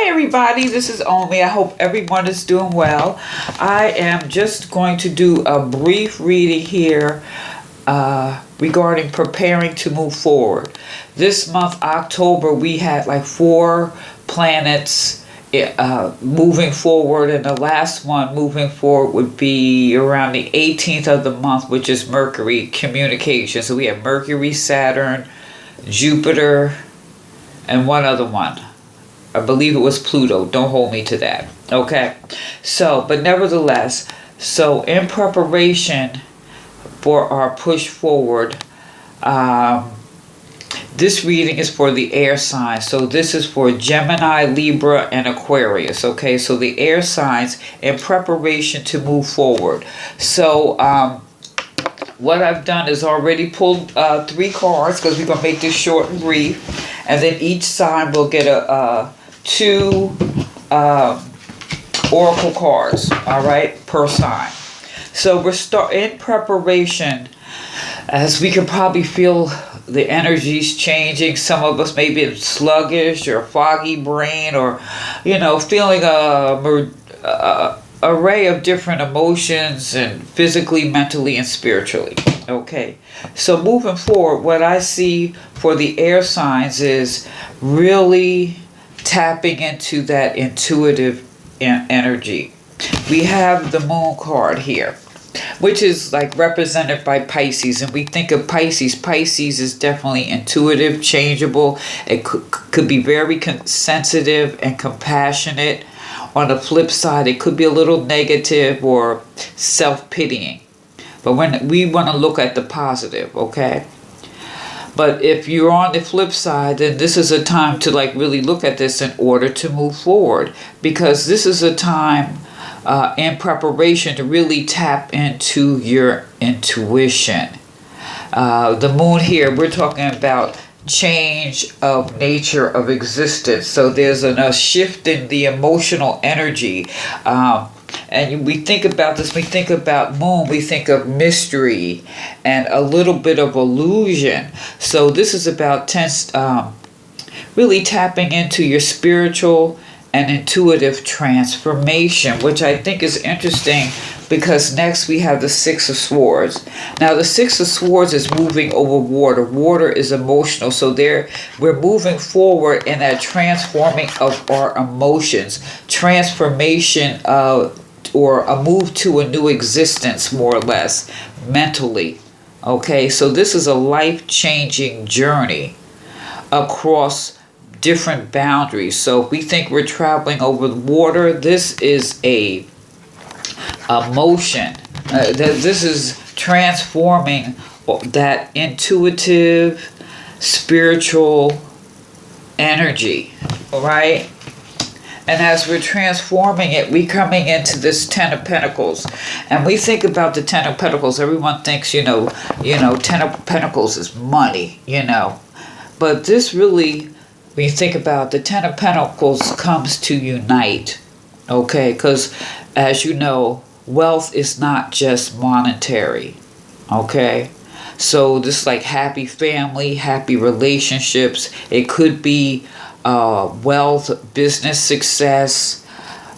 Everybody, this is Omi. I hope everyone is doing well. I am just going to do a brief reading here regarding preparing to move forward. This month, October, we had like 4 planets moving forward, and the last one moving forward would be around the 18th of the month, which is Mercury, communication. So we have Mercury, Saturn, Jupiter, and one other one. I believe it was Pluto. Don't hold me to that. Okay. So, but nevertheless, so in preparation for our push forward, this reading is for the air signs. So this is for Gemini, Libra, and Aquarius. Okay. So the air signs in preparation to move forward. So, what I've done is already pulled 3 cards because we're going to make this short and brief. And then each sign will get a 2 oracle cards, all right, per sign. So we're in preparation, as we can probably feel the energies changing. Some of us may be sluggish or foggy brain, or feeling a array of different emotions, and physically, mentally, and spiritually. Okay, so moving forward, what I see for the air signs is really tapping into that intuitive energy. We have the moon card here, which is like represented by Pisces, and we think of Pisces. Pisces is definitely intuitive, changeable. It could be very sensitive and compassionate. On the flip side, it could be a little negative or self-pitying. But when we want to look at the positive, okay? But if you're on the flip side, then this is a time to really look at this in order to move forward. Because this is a time in preparation to really tap into your intuition. The moon here, we're talking about change of nature of existence. So there's a shift in the emotional energy. And we think about this, we think about moon, we think of mystery and a little bit of illusion. So this is about really tapping into your spiritual and intuitive transformation, which I think is interesting because next we have the 6 of Swords. Now the 6 of Swords is moving over water. Water is emotional, so we're moving forward in that transforming of our emotions, transformation or a move to a new existence, more or less, mentally. Okay, so this is a life-changing journey across different boundaries. So if we think we're traveling over the water, this is a motion. This is transforming that intuitive, spiritual energy, right? And as we're transforming it, we're coming into this 10 of Pentacles. And we think about the 10 of Pentacles. Everyone thinks, 10 of Pentacles is money, But this really, when you think about the 10 of Pentacles, comes to unite, okay? Because, as you know, wealth is not just monetary, okay? So this happy family, happy relationships. It could be wealth, business success.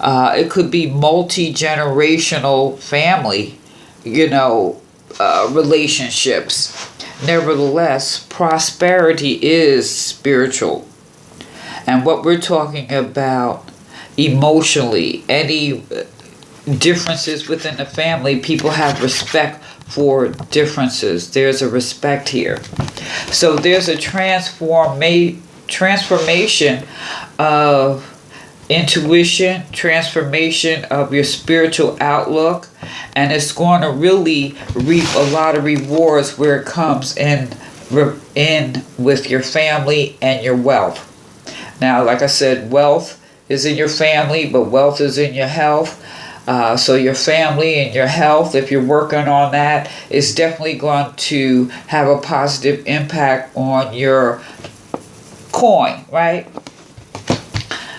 It could be multi-generational family, relationships. Nevertheless, prosperity is spiritual. And what we're talking about emotionally, any differences within the family, people have respect for differences. There's a respect here. So there's a transformation of intuition, transformation of your spiritual outlook, and it's going to really reap a lot of rewards where it comes in with your family and your wealth. Now, like I said, wealth is in your family, but wealth is in your health. So your family and your health, if you're working on that, is definitely going to have a positive impact on your coin, right?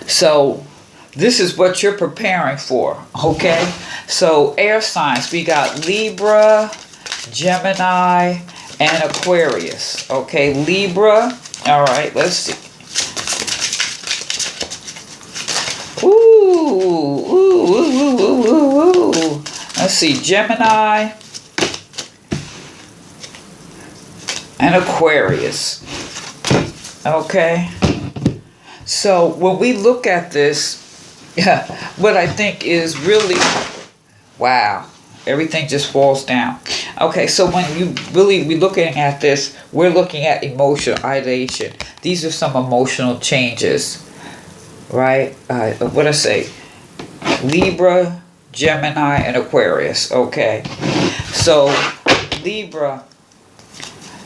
So this is what you're preparing for, okay? So air signs, we got Libra, Gemini, and Aquarius. Okay, Libra. All right, let's see. Let's see, Gemini and Aquarius. Okay. So when we look at this, what I think is really, wow, everything just falls down. Okay, so when you really be looking at this, we're looking at emotionalization. These are some emotional changes, right? What I say? Libra, Gemini, and Aquarius. Okay, so Libra,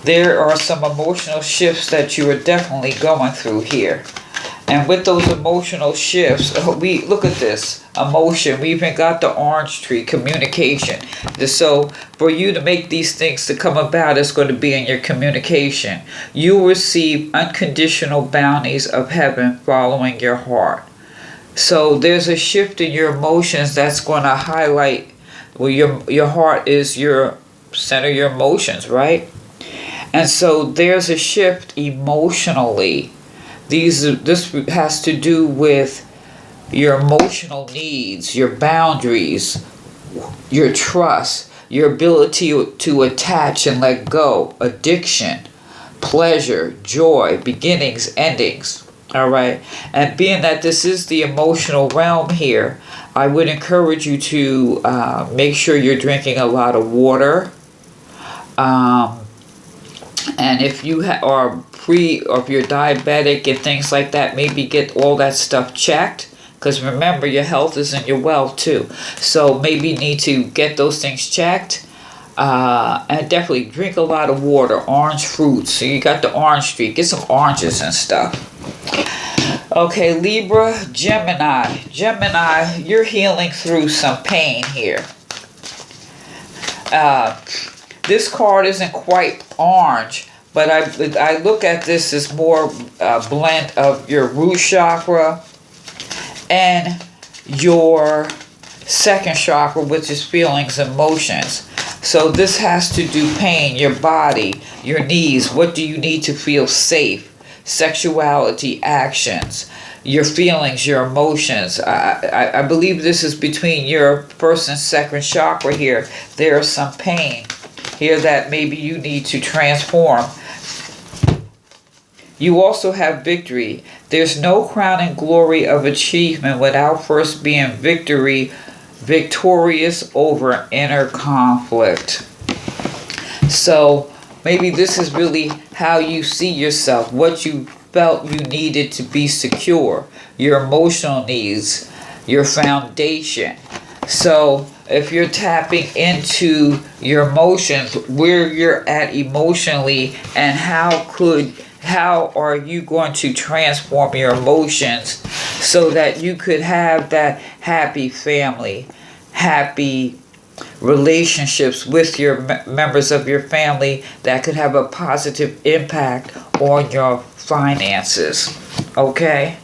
there are some emotional shifts that you are definitely going through here. And with those emotional shifts, we look at this emotion. We even got the orange tree, communication. So for you to make these things to come about, it's going to be in your communication. You will receive unconditional bounties of heaven following your heart. So there's a shift in your emotions that's going to highlight, well, your heart is your center, your emotions, right? And so there's a shift emotionally. This has to do with your emotional needs, your boundaries, your trust, your ability to attach and let go, addiction, pleasure, joy, beginnings, endings. All right. And being that this is the emotional realm here, I would encourage you to make sure you're drinking a lot of water. And if you are or if you're diabetic and things like that, maybe get all that stuff checked. Because remember, your health is in your wealth too. So maybe you need to get those things checked. And definitely drink a lot of water, orange fruits. So you got the orange tree. Get some oranges and stuff. Okay, Libra, Gemini. Gemini, you're healing through some pain here. This card isn't quite orange, but I look at this as more a blend of your root chakra and your second chakra, which is feelings, emotions. So this has to do pain, your body, your needs. What do you need to feel safe? Sexuality, actions, your feelings, your emotions. I believe this is between your first and second chakra here. There's some pain here that maybe you need to transform. You also have victory. There's no crowning glory of achievement without first being victorious over inner conflict. So maybe this is really how you see yourself, what you felt you needed to be secure, your emotional needs, your foundation. So if you're tapping into your emotions, where you're at emotionally, and how are you going to transform your emotions so that you could have that happy family, happy relationships with your members of your family that could have a positive impact on your finances. Okay?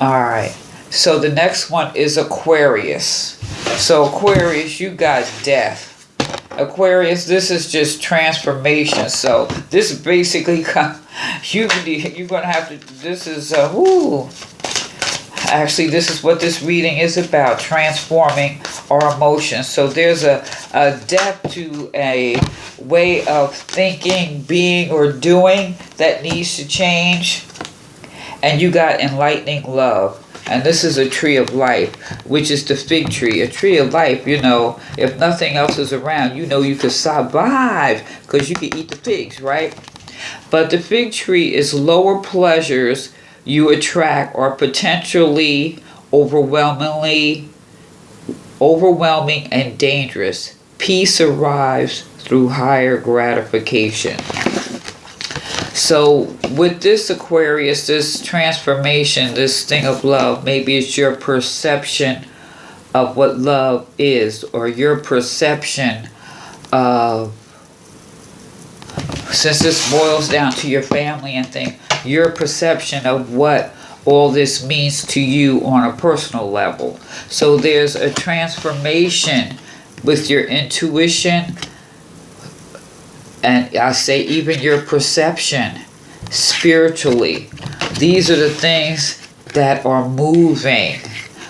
All right. So the next one is Aquarius. So Aquarius, you got death. Aquarius, this is just transformation. So this is basically you're gonna have to. This is actually, this is what this reading is about: transforming our emotions. So there's a depth to a way of thinking, being, or doing that needs to change. And you got enlightening love. And this is a tree of life, which is the fig tree. A tree of life, if nothing else is around, you could survive because you can eat the figs, right? But the fig tree is lower pleasures you attract are potentially overwhelming and dangerous. Peace arrives through higher gratification. So with this Aquarius, this transformation, this thing of love, maybe it's your perception of what love is, or your perception of, since this boils down to your family and things, your perception of what all this means to you on a personal level. So there's a transformation with your intuition, and I say even your perception spiritually. These are the things that are moving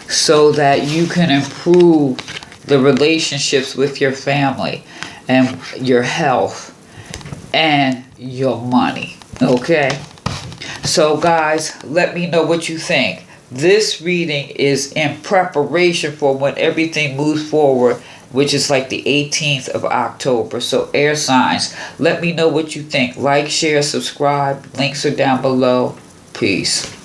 so that you can improve the relationships with your family and your health and your money. Okay? So guys, let me know what you think. This reading is in preparation for when everything moves forward, which is like the 18th of October. So air signs, let me know what you think. Like, share, subscribe. Links are down below. Peace.